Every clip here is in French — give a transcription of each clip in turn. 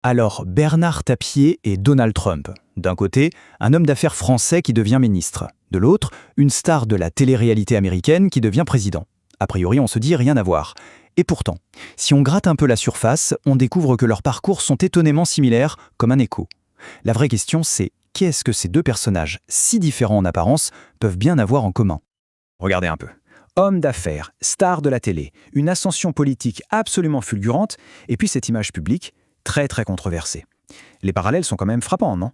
Alors, Bernard Tapie et Donald Trump. D'un côté, un homme d'affaires français qui devient ministre. De l'autre, une star de la télé-réalité américaine qui devient président. A priori, on se dit rien à voir. Et pourtant, si on gratte un peu la surface, on découvre que leurs parcours sont étonnamment similaires, comme un écho. La vraie question, c'est qu'est-ce que ces deux personnages, si différents en apparence, peuvent bien avoir en commun? Regardez un peu. Homme d'affaires, star de la télé, une ascension politique absolument fulgurante, et puis cette image publique, très controversée. Les parallèles sont quand même frappants, non?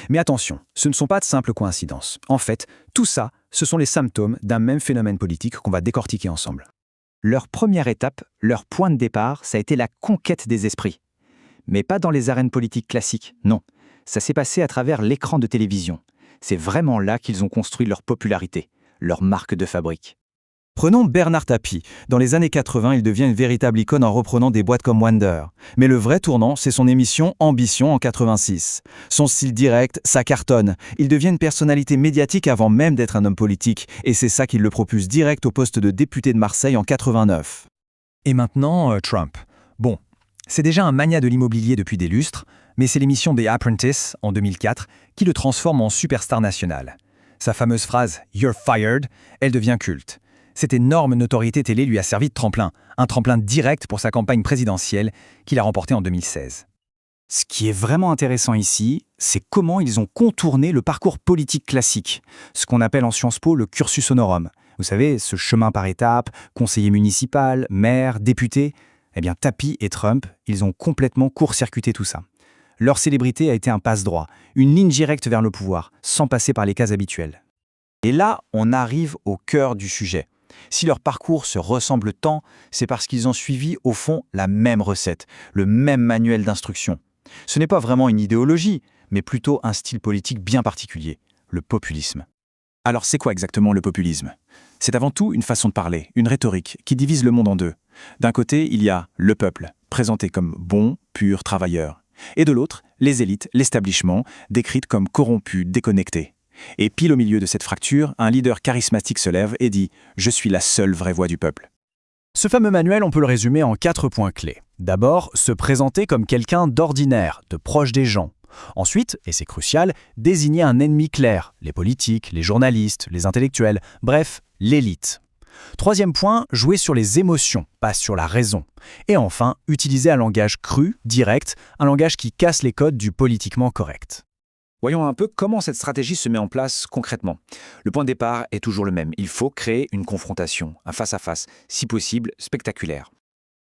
Mais attention, ce ne sont pas de simples coïncidences. En fait, tout ça, ce sont les symptômes d'un même phénomène politique qu'on va décortiquer ensemble. Leur première étape, leur point de départ, ça a été la conquête des esprits. Mais pas dans les arènes politiques classiques, non. Ça s'est passé à travers l'écran de télévision. C'est vraiment là qu'ils ont construit leur popularité, leur marque de fabrique. Prenons Bernard Tapie. Dans les années 80, il devient une véritable icône en reprenant des boîtes comme Wonder. Mais le vrai tournant, c'est son émission Ambition en 86. Son style direct, ça cartonne. Il devient une personnalité médiatique avant même d'être un homme politique. Et c'est ça qui le propulse direct au poste de député de Marseille en 89. Et maintenant, Trump. Bon, c'est déjà un magnat de l'immobilier depuis des lustres, mais c'est l'émission The Apprentice, en 2004, qui le transforme en superstar national. Sa fameuse phrase « You're fired », elle devient culte. Cette énorme notoriété télé lui a servi de tremplin, un tremplin direct pour sa campagne présidentielle qu'il a remportée en 2016. Ce qui est vraiment intéressant ici, c'est comment ils ont contourné le parcours politique classique, ce qu'on appelle en Sciences Po le cursus honorum. Vous savez, ce chemin par étapes, conseiller municipal, maire, député. Eh bien, Tapie et Trump, ils ont complètement court-circuité tout ça. Leur célébrité a été un passe-droit, une ligne directe vers le pouvoir, sans passer par les cases habituelles. Et là, on arrive au cœur du sujet. Si leur parcours se ressemble tant, c'est parce qu'ils ont suivi, au fond, la même recette, le même manuel d'instruction. Ce n'est pas vraiment une idéologie, mais plutôt un style politique bien particulier, le populisme. Alors c'est quoi exactement le populisme? C'est avant tout une façon de parler, une rhétorique qui divise le monde en deux. D'un côté, il y a le peuple, présenté comme bon, pur travailleur. Et de l'autre, les élites, l'establishment, décrites comme corrompus, déconnectés. Et pile au milieu de cette fracture, un leader charismatique se lève et dit « Je suis la seule vraie voix du peuple ». Ce fameux manuel, on peut le résumer en 4 points clés. D'abord, se présenter comme quelqu'un d'ordinaire, de proche des gens. Ensuite, et c'est crucial, désigner un ennemi clair, les politiques, les journalistes, les intellectuels, bref, l'élite. Troisième point, jouer sur les émotions, pas sur la raison. Et enfin, utiliser un langage cru, direct, un langage qui casse les codes du politiquement correct. Voyons un peu comment cette stratégie se met en place concrètement. Le point de départ est toujours le même. Il faut créer une confrontation, un face-à-face, si possible spectaculaire.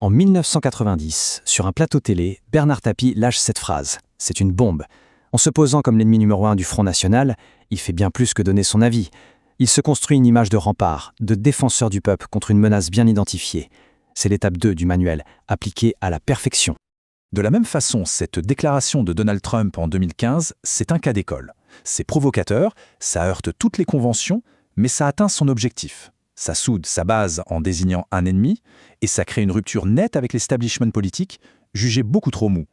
En 1990, sur un plateau télé, Bernard Tapie lâche cette phrase. C'est une bombe. En se posant comme l'ennemi numéro 1 du Front National, il fait bien plus que donner son avis. Il se construit une image de rempart, de défenseur du peuple contre une menace bien identifiée. C'est l'étape 2 du manuel, appliquée à la perfection. De la même façon, cette déclaration de Donald Trump en 2015, c'est un cas d'école. C'est provocateur, ça heurte toutes les conventions, mais ça atteint son objectif. Ça soude sa base en désignant un ennemi, et ça crée une rupture nette avec l'establishment politique, jugé beaucoup trop mou.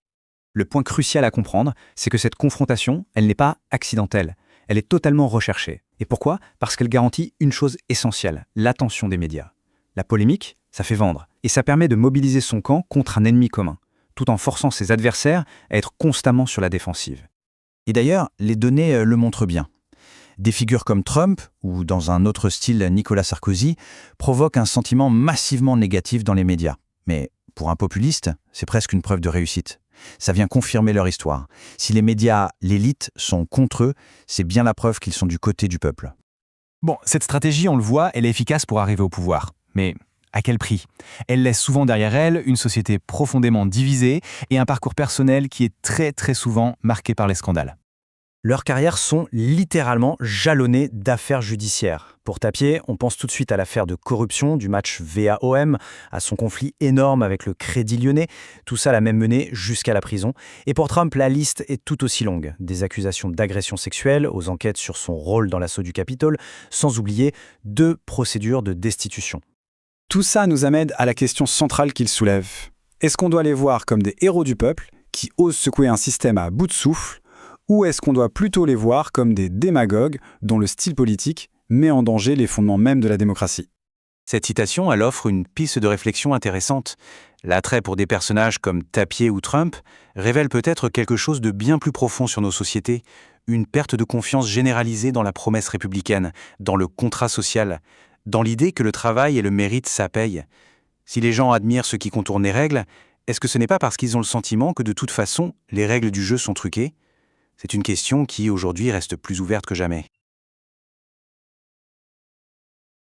Le point crucial à comprendre, c'est que cette confrontation, elle n'est pas accidentelle. Elle est totalement recherchée. Et pourquoi? Parce qu'elle garantit une chose essentielle, l'attention des médias. La polémique, ça fait vendre, et ça permet de mobiliser son camp contre un ennemi commun, tout en forçant ses adversaires à être constamment sur la défensive. Et d'ailleurs, les données le montrent bien. Des figures comme Trump, ou dans un autre style Nicolas Sarkozy, provoquent un sentiment massivement négatif dans les médias. Mais pour un populiste, c'est presque une preuve de réussite. Ça vient confirmer leur histoire. Si les médias, l'élite, sont contre eux, c'est bien la preuve qu'ils sont du côté du peuple. Bon, cette stratégie, on le voit, elle est efficace pour arriver au pouvoir. Mais à quel prix? Elle laisse souvent derrière elle une société profondément divisée et un parcours personnel qui est très souvent marqué par les scandales. Leurs carrières sont littéralement jalonnées d'affaires judiciaires. Pour Tapie, on pense tout de suite à l'affaire de corruption du match VAOM, à son conflit énorme avec le Crédit Lyonnais. Tout ça l'a même mené jusqu'à la prison. Et pour Trump, la liste est tout aussi longue. Des accusations d'agression sexuelle aux enquêtes sur son rôle dans l'assaut du Capitole, sans oublier 2 procédures de destitution. Tout ça nous amène à la question centrale qu'il soulève. Est-ce qu'on doit les voir comme des héros du peuple, qui osent secouer un système à bout de souffle, ou est-ce qu'on doit plutôt les voir comme des démagogues dont le style politique met en danger les fondements même de la démocratie? Cette citation, elle offre une piste de réflexion intéressante. L'attrait pour des personnages comme Tapier ou Trump révèle peut-être quelque chose de bien plus profond sur nos sociétés, une perte de confiance généralisée dans la promesse républicaine, dans le contrat social, dans l'idée que le travail et le mérite, ça paye. Si les gens admirent ceux qui contournent les règles, est-ce que ce n'est pas parce qu'ils ont le sentiment que de toute façon, les règles du jeu sont truquées? C'est une question qui, aujourd'hui, reste plus ouverte que jamais.